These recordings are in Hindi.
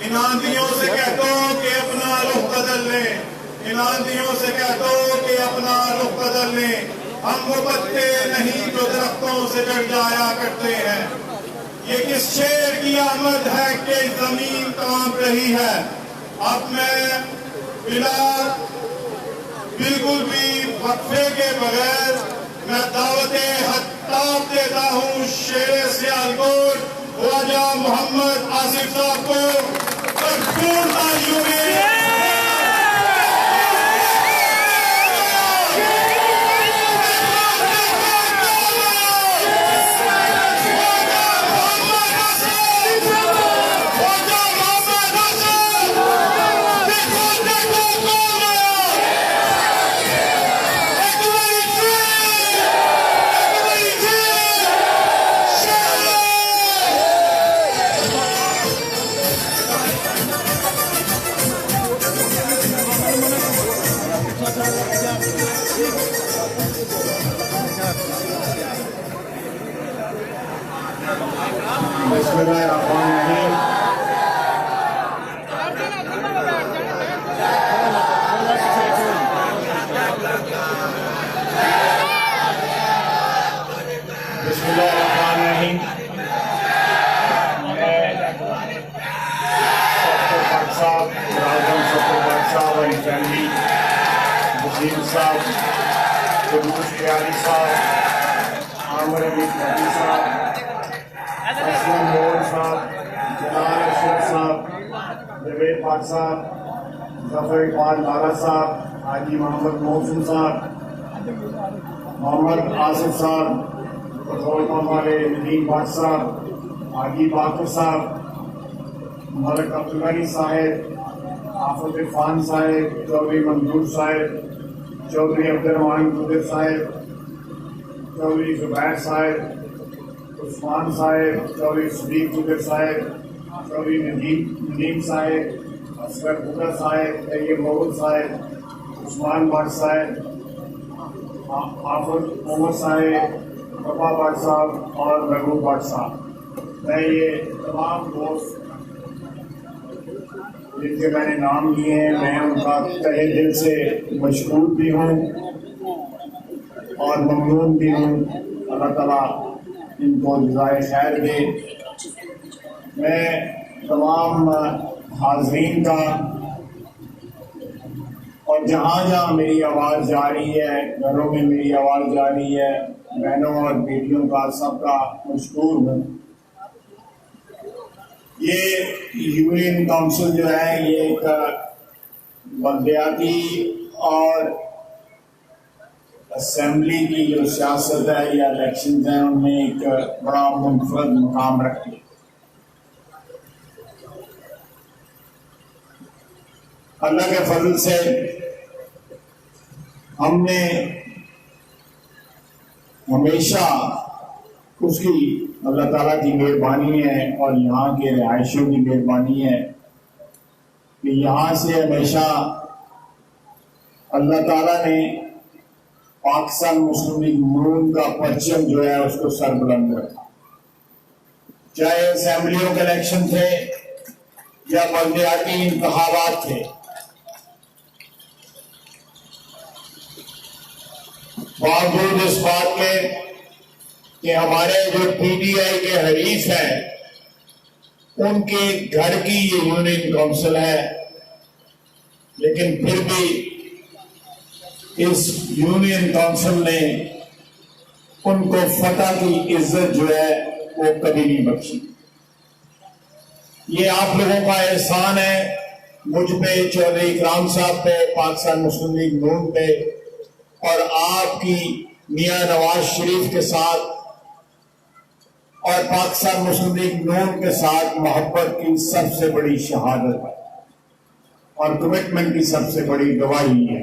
इन आंधियों से कह दो कि अपना रुख बदल लें, इन आंधियों से कह दो कि अपना रुख बदल लें। हम वो पत्ते नहीं जो दरख्तों से चढ़ जाया करते हैं। ये किस शेर की आमद है कि जमीन कांप रही है। अब मैं बिल्कुल भी वक्फे के बगैर मैं दावते खिताब देता हूँ शेर सियालकोट ख्वाजा मोहम्मद आसिफ साहब को भरपूर तालियों में। जफर इकबाल लाला साहब, हाजी मोहम्मद मोहसिन साहब, मोहम्मद आसिफ साहब, वाले नदीम भट्ट साहब, हाजी बाकर साहब, मलक अब्दुल गनी साहब, आफत इरफान साहब, चौधरी मंजूर साहब, चौधरी अब्दुर्रहमान कुदर साहब, चौधरी जुबैर साहब, उस्मान साहब, चौधरी सदीक कुदर साहब, चौधरी नदीम साहब, असगर बुकर साहब, तैयब मोहम्मद साहब, उस्मान भट्ट साहब, आफत मोहम्मद साहब, कपा भट्ट साहब और महबूब भट्ट साहब। मैं ये तमाम दोस्त जिनके मैंने नाम लिए हैं, मैं उनका तहे दिल से मशकूर भी हूँ और ममनून भी हूँ। अल्लाह ताला इनको जज़ाए खैर दे। मैं तमाम हाज़रीन का और जहाँ जहाँ मेरी आवाज़ जा रही है, घरों में मेरी आवाज़ जा रही है, बहनों और बेटियों का सबका मशकूर हूँ। ये यूनियन काउंसिल जो है ये एक बलदियाती और असेंबली की जो सियासत है या इलेक्शन है उनमें एक बड़ा मुनफरद मुकाम रखती है। अल्लाह के फजल से हमने हमेशा उसकी अल्लाह ताला की मेहरबानी है और यहाँ के रिहायशियों की मेहरबानी है कि यहाँ से हमेशा अल्लाह ताला ने पाकिस्तान मुस्लिम लीग नून का परचम जो है उसको सरबुलंद रखा। चाहे असेंबलियों के इलेक्शन थे या बलदियाती इंतखाबात थे, बावजूद इस बात के कि हमारे जो पीडीआई के हरीफ हैं उनके घर की ये यूनियन काउंसिल है, लेकिन फिर भी इस यूनियन काउंसिल ने उनको फतह की इज्जत जो है वो कभी नहीं बख्शी। ये आप लोगों का एहसान है मुझ पे, चौधरी इकराम साहब पे, पाकिस्तान मुस्लिम लीग नून पे और आपकी मियां नवाज शरीफ के साथ और पाकिस्तान मुस्लिम लीग नून के साथ मोहब्बत की सबसे बड़ी शहादत है और कमिटमेंट की सबसे बड़ी गवाही है।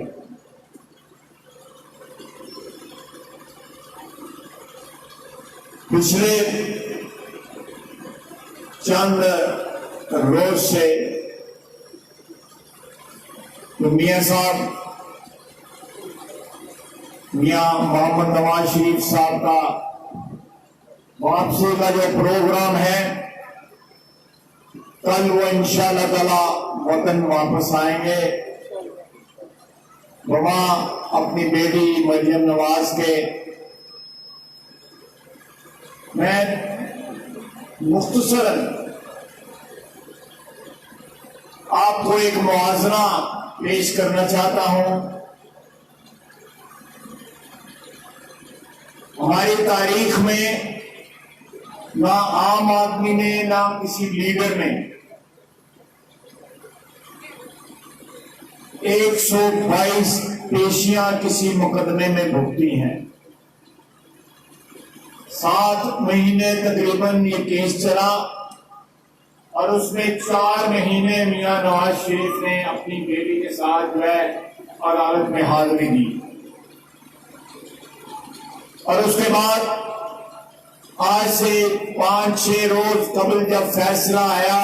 पिछले चंद रोज से तो मियां साहब, मियां मोहम्मद नवाज शरीफ साहब का वापसी का जो प्रोग्राम है कल वो इंशाअल्लाह ताला वतन वापस आएंगे, वहां अपनी बेटी मरियम नवाज के मैं मुख्तसरन आपको एक मुआवजा पेश करना चाहता हूं। हमारी तारीख में ना आम आदमी ने ना किसी लीडर ने 122 पेशियां किसी मुकदमे में भुगती हैं। 7 महीने तकरीबन ये केस चला और उसमें 4 महीने मियां नवाज शरीफ ने अपनी बेटी के साथ जो है अदालत में हाजिरी दी और उसके बाद आज से 5-6 रोज कबल जब फैसला आया,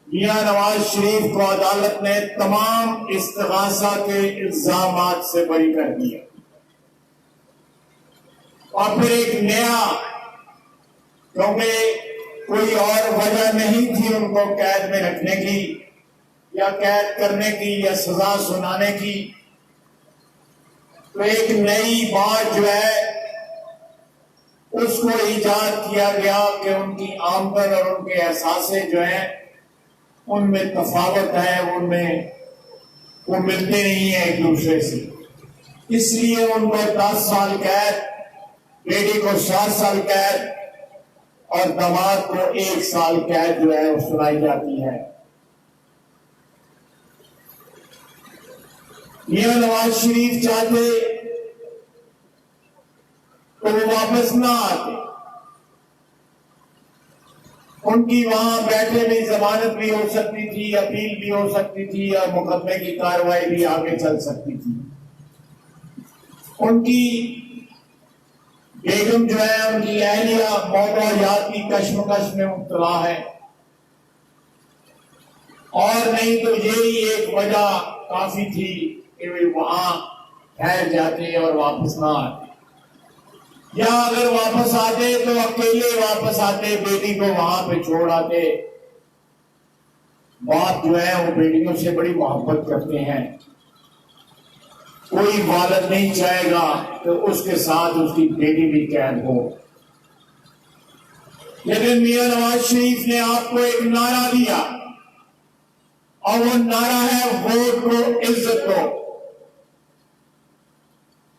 मियां नवाज शरीफ को अदालत ने तमाम इस्तिगासा के इल्जामात से बरी कर दिया और फिर एक नया, क्योंकि कोई और वजह नहीं थी उनको कैद में रखने की या कैद करने की या सजा सुनाने की, तो एक नई बात जो है उसको ईजाद किया गया कि उनकी आमदन और उनके एहसासे जो है उनमें तफावत है, उनमें वो मिलते नहीं है एक दूसरे से, इसलिए उनको 10 साल कैद, बेटी को 7 साल कैद और दामाद को 1 साल कैद जो है वो सुनाई जाती है। मियां नवाज शरीफ चाहते तो वो वापस ना आते, उनकी वहां बैठे में जमानत भी हो सकती थी, अपील भी हो सकती थी और मुकदमे की कार्रवाई भी आगे चल सकती थी। उनकी बेगम जो है, उनकी अहलिया मौत और याद की कश्मकश में मुब्तला है और नहीं तो यही एक वजह काफी थी कि वे वहां ठहर जाते और वापस ना आते, या अगर वापस आते तो अकेले वापस आते, बेटी को वहां पे छोड़ आते। बाप जो है वो बेटियों से बड़ी मोहब्बत करते हैं, कोई वालिद नहीं चाहेगा तो उसके साथ उसकी बेटी भी कैद हो। लेकिन मियां नवाज शरीफ ने आपको एक नारा दिया और वो नारा है वोट को इज्जत दो।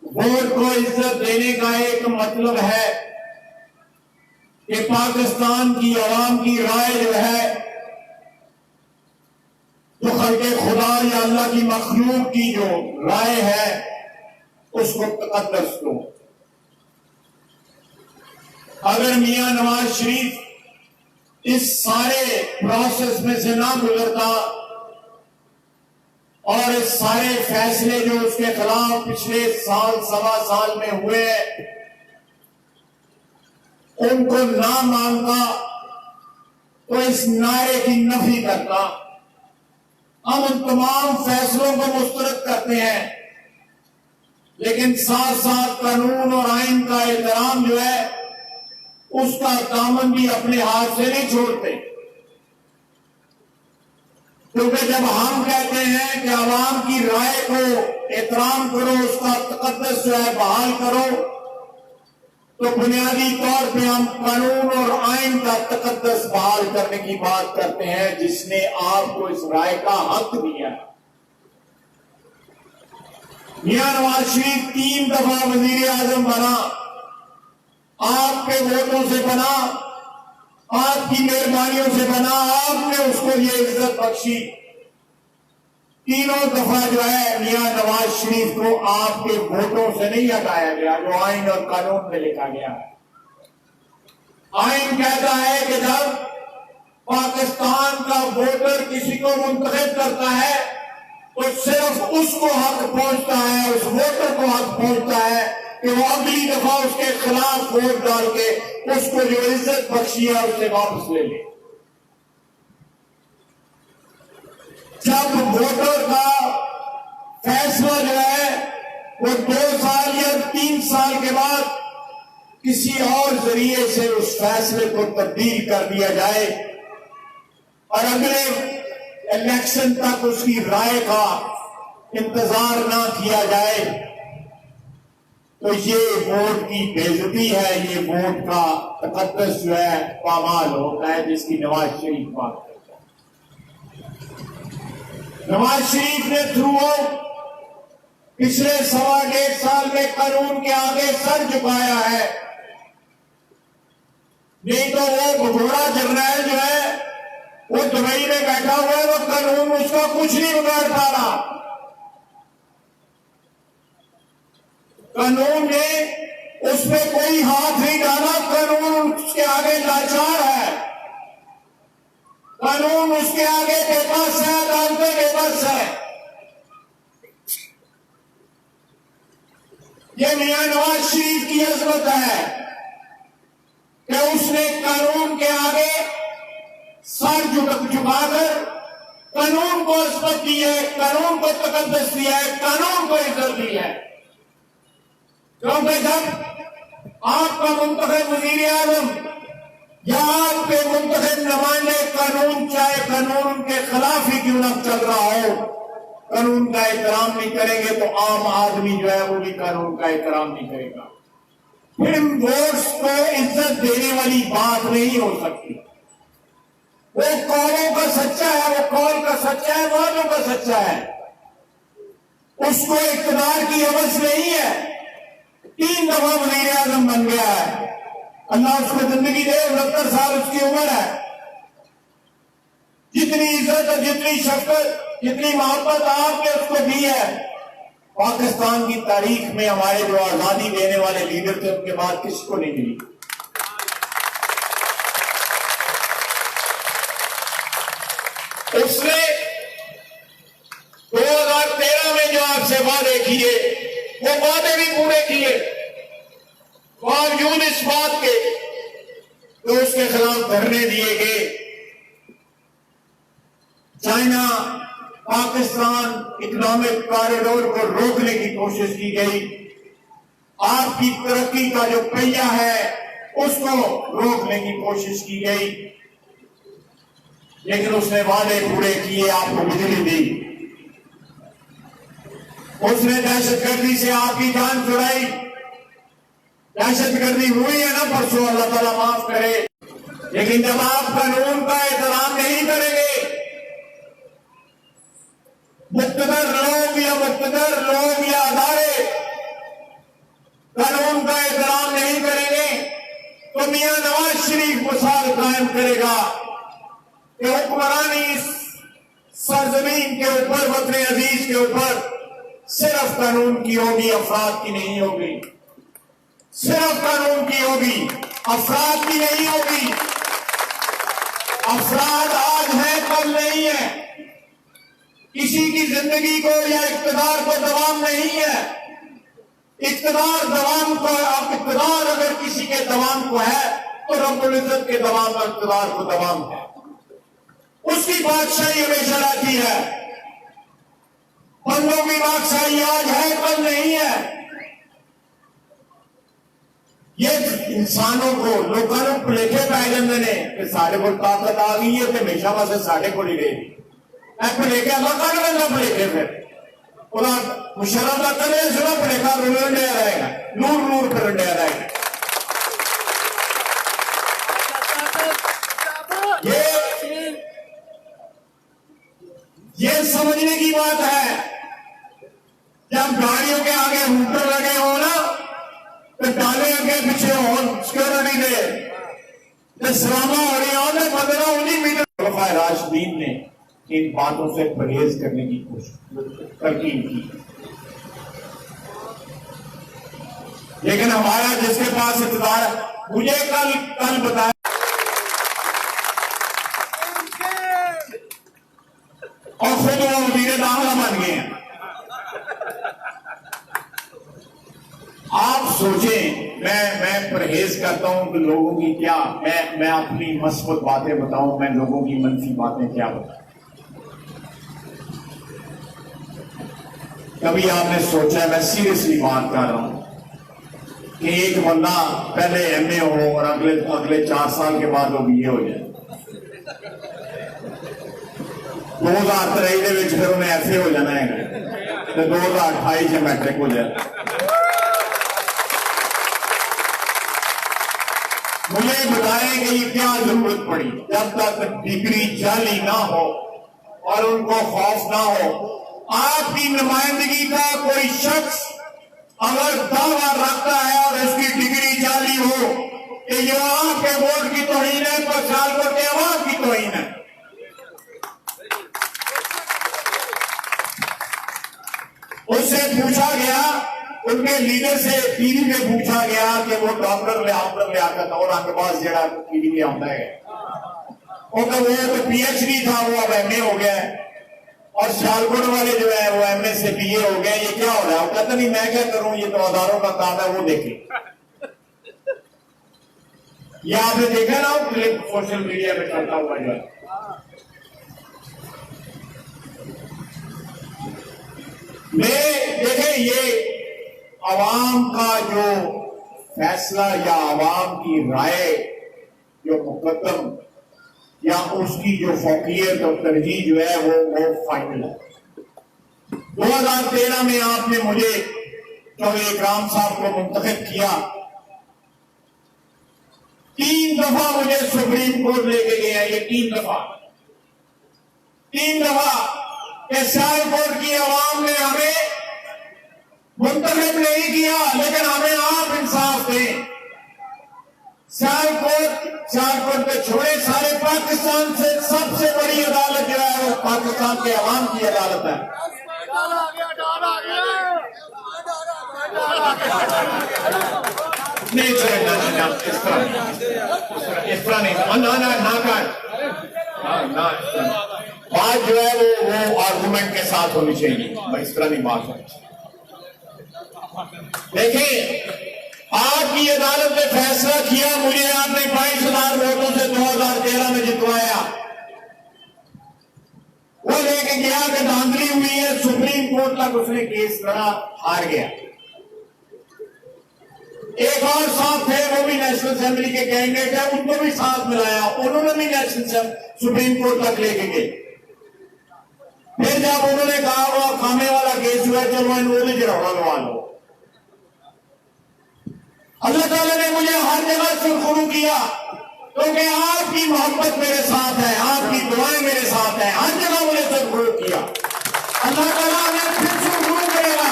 वोट को इज्जत देने का एक मतलब है कि पाकिस्तान की आवाम की राय जो है, जो खल्के खुदा या अल्लाह की मखलूक की जो राय है उसको तकद्दस दो। अगर मियां नवाज शरीफ इस सारे प्रोसेस में से ना गुजरता और इस सारे फैसले जो उसके खिलाफ पिछले साल 1.25 में हुए उनको ना मानता तो इस नारे की नफी करता। हम उन तमाम फैसलों को मुस्तरद करते हैं, लेकिन साथ साथ कानून और आइन का एहतराम जो है उसका दामन भी अपने हाथ से नहीं छोड़ते, क्योंकि जब हम कहते हैं कि आवाम की राय को एहतराम करो, उसका तकद्दस जो है बहाल करो, तो बुनियादी तौर पे हम कानून और आइन का तकद्दस बहाल करने की बात करते हैं जिसने आपको इस राय का हक दिया। मियां नवाज शरीफ 3 दफा वजीर आजम बना, आपके वोटों से बना, आपकी मेहरबानियों से बना, आपने उसको ये इज्जत बख्शी। तीनों दफा जो है मियां नवाज शरीफ को आपके वोटों से नहीं हटाया गया, जो आइन और कानून में लिखा गया है। आइन कहता है कि जब पाकिस्तान का वोटर किसी को मुंतखब करता है तो सिर्फ उसको हक पहुंचता है, उस वोटर को हक पहुंचता है कि वो अगली दफा उसके खिलाफ वोट डाल के उसको जो इज्जत बख्शी है उसे वापस ले ले। जब वोटर का फैसला जो है वो 2 साल या 3 साल के बाद किसी और जरिए से उस फैसले को तब्दील कर दिया जाए और अगले इलेक्शन तक उसकी राय का इंतजार ना किया जाए तो ये वोट की बेइज्जती है, ये वोट का तकद्दुस जो है पामाल होता है, जिसकी नवाज शरीफ बात करता है। नवाज शरीफ ने थ्रू पिछले 1.5 साल में कानून के आगे सर झुकाया है, नहीं तो वो घोड़ा जर्नैल जो है वो दुबई में बैठा हुआ है, वो कानून उसका कुछ नहीं बिगाड़ पा रहा। कानून ने उस पर कोई हाथ नहीं डाला, कानून उसके आगे लाचार है, कानून उसके आगे बेबस है, अदालतें बेबस है। ये मियां नवाज शरीफ की अजमत है कि उसने कानून के आगे सर झुकाकर कानून को इज्जत दी है, कानून को तकद्दुस दिया है, कानून को इज्जत दी है। क्योंकि जब आपका मुंतखब वज़ीर आज़म या आपके मुंतखब नुमाइंदे कानून, चाहे कानून के खिलाफ ही क्यों न चल रहा हो, कानून का एहतराम नहीं करेंगे तो आम आदमी जो है वो भी कानून का एहतराम नहीं करेगा। फिर वोट्स को इज्जत देने वाली बात नहीं हो सकती। वो कौलों का सच्चा है, वो कौल का सच्चा है, वादों का सच्चा है, उसको इक़्तिदार की अवज नहीं है। 3 दफा वज़ीर आज़म बन गया है, अल्लाह उसको जिंदगी दे, 69 साल उसकी उम्र है। जितनी इज्जत और जितनी शफकत, जितनी मोहब्बत आपने उसको दी है, पाकिस्तान की तारीख में हमारे जो आजादी देने वाले लीडर थे उनके बाद किसी को नहीं मिली। उसने 2013 में जो आपसे वादे किए वो वादे भी पूरे किए, बावजूद इस बात के तो उसके खिलाफ धरने दिए गए। चाइना पाकिस्तान इकोनॉमिक कॉरिडोर को रोकने की कोशिश की गई, आपकी तरक्की का जो पहिया है उसको रोकने की कोशिश की गई, लेकिन उसने वादे पूरे किए, आपको बिजली दी। उसने दहशतगर्दी से आपकी जान छुड़ाई, दहशतगर्दी हुई है ना परसों, अल्लाह ताला माफ करे, लेकिन जब आप कानून का एहतराम नहीं करेंगे, मुक़्तदर लोग या अदारे कानून का एहतराम नहीं करेंगे तो मियां नवाज शरीफ मिसाल कायम करेगा कि हुक्मरानी इस सरजमीन के ऊपर, वतन अजीज के ऊपर सिर्फ कानून की होगी, अफराद की नहीं होगी। सिर्फ कानून की होगी, अफराद की नहीं होगी। अफराद आज है, कल नहीं है। किसी की जिंदगी को या इक़्तिदार को दवाम नहीं है। इक़्तिदार दवाम को, अब इक़्तिदार अगर किसी के दवाम को है तो रब्बुल इज्जत के दवाम और इक़्तिदार को दवाम है। उसकी बादशाही हमेशा रहती है। बंदों की बादशाही आज है, कल नहीं है। ये इंसानों को, लोगों को भुलेखे पै जाते ने कि साढ़े को ताकत आ गई है तो हमेशा वास्ते साढ़े को ही रहेगी। भुलेखे अल्लाह कर लेना, भुलेखे फिर मुशर्रफ का करे सुना भुलेखा रुंडिया रहेगा, नूर नूर पर रुंडिया रहेगा। ये समझने की बात है। जब गाड़ियों के आगे हुटर लगे हो ना तो डाले आगे पीछे हो, सिक्योरिटी दे सलामा हो रही हो ना 15-19 मीटर। खुलफाए राशिदीन ने इन बातों से परहेज करने की कोशिश तरकीब की, लेकिन हमारा जिसके पास इक़्तिदार, मुझे कल बताया और खुद वो वज़ीर दाखिला बन गए हैं। आप सोचें, मैं परहेज करता हूं कि लोगों की क्या, मैं अपनी मस्बत बातें बताऊं, मैं लोगों की मनफी बातें क्या बताऊं। कभी आपने सोचा, मैं सीरियसली बात कर रहा हूं, कि एक बंदा पहले एमए हो और अगले 4 साल के बाद वो बीए हो जाए। 2023 फिर उन्हें ऐसे हो जाना है तो 2028 से मैट्रिक हो जाए। मुझे बताएं कि ये क्या जरूरत पड़ी? जब तक डिग्री जाली ना हो और उनको खौफ ना हो, आपकी नुमाइंदगी का कोई शख्स अगर दावा रखता है और उसकी डिग्री जाली हो कि ये आपके वोट की तौहीन है, तो सियालकोट के अवाम की तौहीन है। उससे पूछा गया, उनके लीडर से टीवी में पूछा गया कि वो डॉक्टर लियाकत और अंगबाज जरा टीवी में आता है, वो तो पीएचडी था, वो अब एमए हो गया है, और सियालकोट वाले जो है वो एमए से बीए हो गए। ये क्या हो रहा है? वो कहता नहीं मैं क्या करूं, ये तो हजारों का काम है, वो देखे। ये आपने देखा ना वो क्लिप सोशल मीडिया में चलता हुआ जो है। देखें, ये अवाम का जो फैसला या अवाम की राय जो मुकद्दम या उसकी जो फौकियत और तरजीह जो है वो फाइनल है। 2013 में आपने मुझे चौधरी इकराम साहब को मुंतखब किया, 3 दफा मुझे सुप्रीम कोर्ट लेके गया, ये 3 दफा कि सियालकोट की आवाम ने हमें मुंतखब नहीं किया, लेकिन हमें आप इंसाफ दें। सियालकोट पे छोड़े, सारे पाकिस्तान से सबसे बड़ी अदालत जो है वो पाकिस्तान के अवाम की अदालत है। नहीं इस तरह नहीं, ना बात जो है वो आर्गुमेंट के साथ होनी चाहिए, इस तरह नहीं बात है। देखिए, आपकी अदालत ने फैसला किया, मुझे आपने 22,000 वोटों से 2013 में जितवाया, वो लेके गया कि धांधली हुई है, सुप्रीम कोर्ट तक उसने केस लड़ा, हार गया। एक और साथ थे, वो भी नेशनल असेंबली के कैंडिडेट है, उनको भी साथ मिलाया, उन्होंने भी नेशनल सुप्रीम कोर्ट तक लेके गए। फिर जब उन्होंने कहा वो खामे वाला केस हुआ, चलो इन्होंने भी गिरौड़ा लगा लो। अल्लाह ताला ने मुझे हर जगह सुरखरू किया, क्योंकि आपकी मोहब्बत मेरे साथ है, आपकी दुआएं मेरे साथ हैं, हर जगह मुझे सुरखरू किया। अल्लाह ताला हमें फिर सुरखरू करेगा।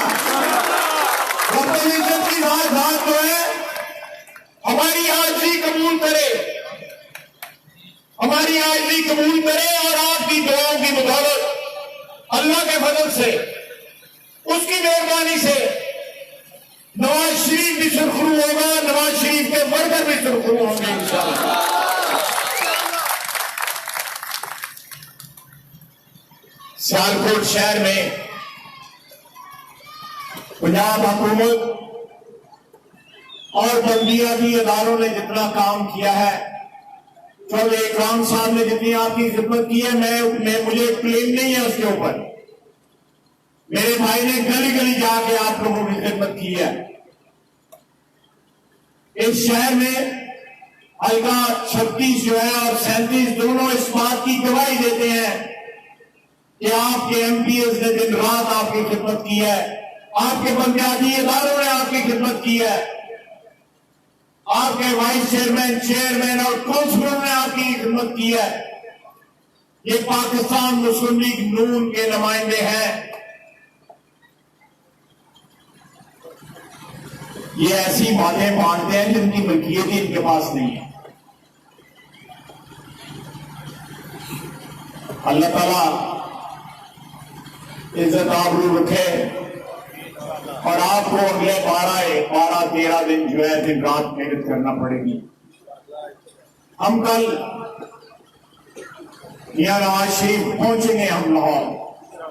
रब्बुल इज्जत की बात जो है, हमारी हाजिरी कबूल करे, हमारी हाजिरी कबूल करे, और आपकी दुआओं की बदौलत अल्लाह के फजल से, उसकी मेहरबानी से नवाज शरीफ भी सुरखरू होगा, नवाज शरीफ के वर्कर भी सुरखरू होंगे इंशाअल्लाह। सियालकोट शहर में पंजाब हुकूमत और बल्दियाती इदारों ने जितना काम किया है, चौधरी इकराम साहब ने जितनी आपकी खिदमत की है, मुझे क्लेम नहीं है उसके ऊपर। मेरे भाई ने गली गली जाके आप लोगों की खिदमत की है। इस शहर में हल्का 36 जो है और 37 दोनों इस बात की गवाही देते हैं कि आपके एमपीएस ने दिन रात आपकी खिदमत की है, आपके पंचायती इदारों ने आपकी खिदमत की है, आपके वाइस चेयरमैन, चेयरमैन और काउंसिलर ने आपकी खिदमत की है। ये पाकिस्तान मुस्लिम लीग नून के नुमाइंदे हैं। ये ऐसी बातें बांटते हैं जिनकी मलकियत ही इनके पास नहीं है। अल्लाह ताला इज्जत आबरू रखे और आपको अगले 12-13 दिन जो है दिन रात मेहनत करना पड़ेगी। हम कल मियां नवाज शरीफ पहुंचेंगे, हम लाहौर,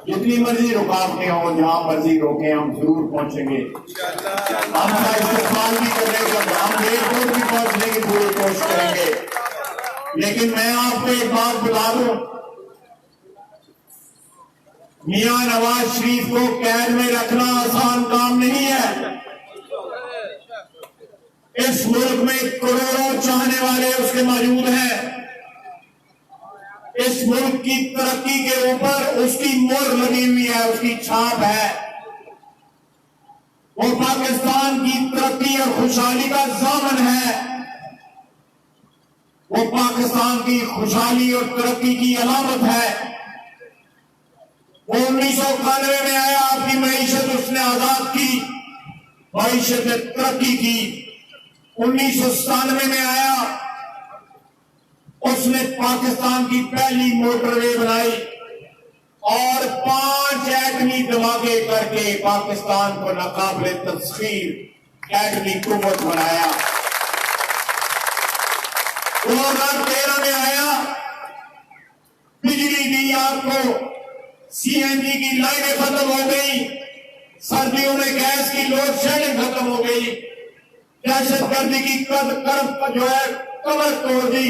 जितनी मर्जी रुकावटें हो, जहां मर्जी रोके, हम जरूर पहुंचेंगे। हम का इस्तेमाल भी करेंगे, हम एयरपोर्ट भी पहुंचने की पूरी कोशिश करेंगे। लेकिन मैं आपको एक बात बता दूं, मियां नवाज शरीफ को कैद में रखना आसान काम नहीं है। इस मुल्क में करोड़ों चाहने वाले उसके मौजूद हैं। इस मुल्क की तरक्की के ऊपर उसकी मोहर लगी हुई है, उसकी छाप है। वो पाकिस्तान की तरक्की और खुशहाली का ज़ामन है। वो पाकिस्तान की खुशहाली और तरक्की की अलामत है। वो 1991 में आया, आपकी मईशत उसने आजाद की, मईशत ने तरक्की की। 1997 में आया, उसने पाकिस्तान की पहली मोटरवे बनाई और 5 एटमी धमाके करके पाकिस्तान को नाकाबिले तस्खीर एटमी कुव्वत बनाया। 2013 में आया, बिजली दी आपको, सीएनजी की लाइनें खत्म हो गई, सर्दियों में गैस की लोड शेडिंग खत्म हो गई, दहशतगर्दी की कमर तोड़ दी,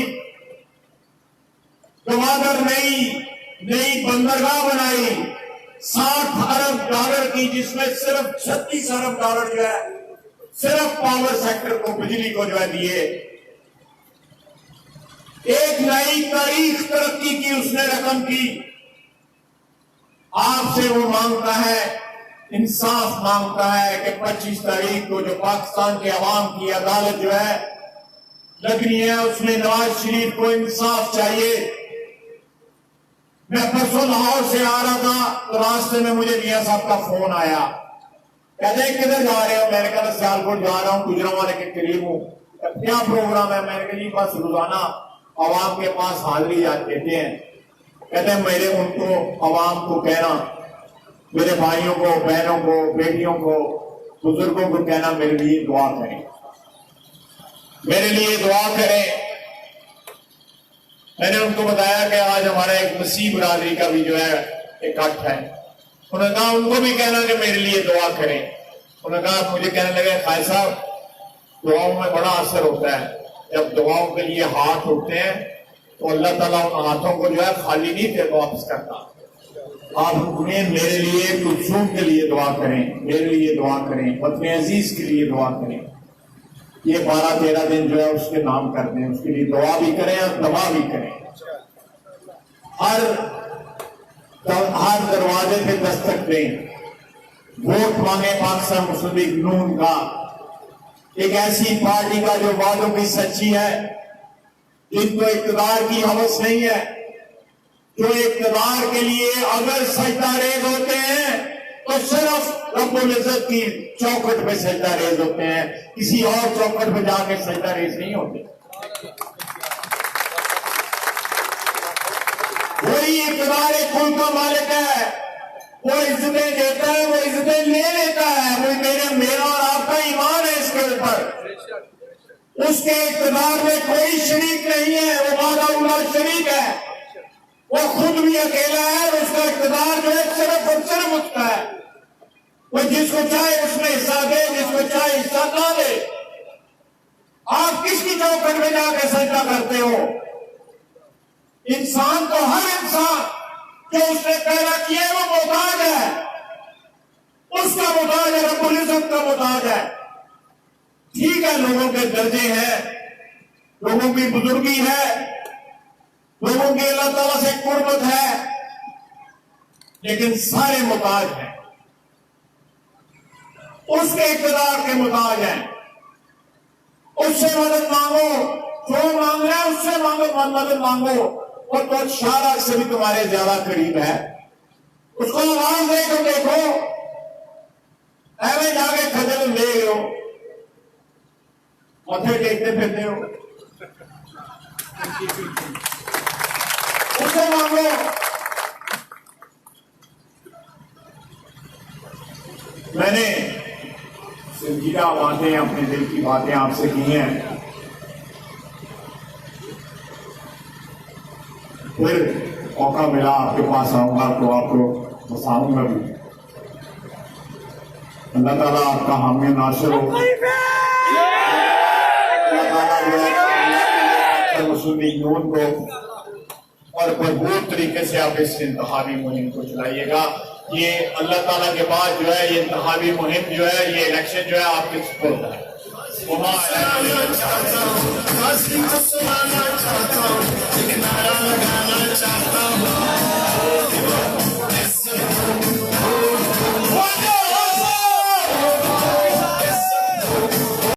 गवादर नई बंदरगाह बनाई 60 अरब डॉलर की, जिसमें सिर्फ 36 अरब डॉलर जो है सिर्फ पावर सेक्टर को, बिजली को जो है दिए। एक नई तारीख तरक्की की उसने रकम की। आपसे वो मांगता है, इंसाफ मांगता है कि 25 तारीख को जो पाकिस्तान के अवाम की अदालत जो है लगनी है, उसमें नवाज शरीफ को इंसाफ चाहिए। मैं परसों लाहौर से आ रहा था तो रास्ते में मुझे मियां साहब का फोन आया, कहते किधर जा रहे हो? मैंने कहा सियालकोट जा रहा हूं, गुजरांवाले के करीब हूं। क्या प्रोग्राम है? मैंने कहा जी बस रोजाना अवाम के पास हाजिरी देते हैं। कहते हैं मेरे उनको अवाम को कहना, मेरे भाइयों को, बहनों को, बेटियों को, बुजुर्गों को कहना मेरे लिए दुआ करें, मेरे लिए दुआ करें। मैंने उनको बताया कि आज हमारा एक मसीह बरादरी का भी जो है इकट्ठ है। उन्होंने कहा उनको भी कहना कि मेरे लिए दुआ करें। उन्होंने कहा, मुझे कहने लगे खाई साहब दुआओं में बड़ा असर होता है, जब दुआओं के लिए हाथ उठते हैं तो अल्लाह ताला उन हाथों को जो है खाली नहीं फिर वापस करता। आप मेरे लिए, कुलसूम के लिए दुआ करें, मेरे लिए दुआ करें, वतन अजीज के लिए दुआ करें। ये 12-13 दिन जो है उसके नाम कर दें, उसके लिए दुआ भी करें और दवा भी करें। हर दरवाजे पे दस्तक दें, वोट मांगे पाकिस्तान मुस्लिम लीग नून का, एक ऐसी पार्टी का जो वादों की सच्ची है, जिनको इक़्तिदार की हवस नहीं है, जो इक़्तिदार के लिए अगर सजदा रेज होते हैं तो सिर्फ रब्बुल इज्जत की चौखट पे सजदा रेज होते हैं, किसी और चौखट पे जाके सजदा रेज नहीं होते। वही इक़्तिदार एक कुल का मालिक है, वो इज्जतें देता है, वो इज्जतें ले लेता है। वो मेरा और आपका ईमान है इसके ऊपर। उसके इक़्तिदार में कोई शरीक नहीं है, वो वादा शरीक है, वो खुद भी अकेला है। उसका इक़्तिदार जो है सिर्फ और सिर्फ उसका है। वो जिसको चाहे उसमें हिस्सा दे, जिसको चाहे हिस्सा ना दे। आप किसकी चौखट में जाकर सजदा करते हो? इंसान तो हर इंसान जो उसने पैदा किया है वो मोहताज है, उसका मोहताज है, रब्बुल इज्जत का मोहताज है। ठीक है, लोगों के दर्जे हैं, लोगों की बुजुर्गी है, लोगों की अल्लाह ताला से कुर्बत है, लेकिन सारे मोहताज हैं, उसके इक़्तिदार के मोहताज हैं। उससे मदद मांगो, जो मांग रहा है उससे मदद मांगो। और तो शारा से भी तुम्हारे ज्यादा करीब है, उसको आवाज दे तो देखो। ऐसे जाके खजल ले लो, मथे टेकते फिरते हो, उससे मांगो। मैंने संजीदा बातें, अपने दिल की बातें आपसे की हैं, फिर मौका मिला आपके पास आऊंगा तो आपको बताऊंगा भी। अल्लाह ताला आपका हामी नासिर हो। अल्लाह ताला जो है मुस्लिम लीग नून को और भरपूर तरीके से आप इस इंतखाबी मुहिम को चलाइएगा। ये अल्लाह ताला के बाद जो है ये इंतखाबी मुहिम जो है, ये इलेक्शन जो है आपके सपोर्ट है। चाहता हूँ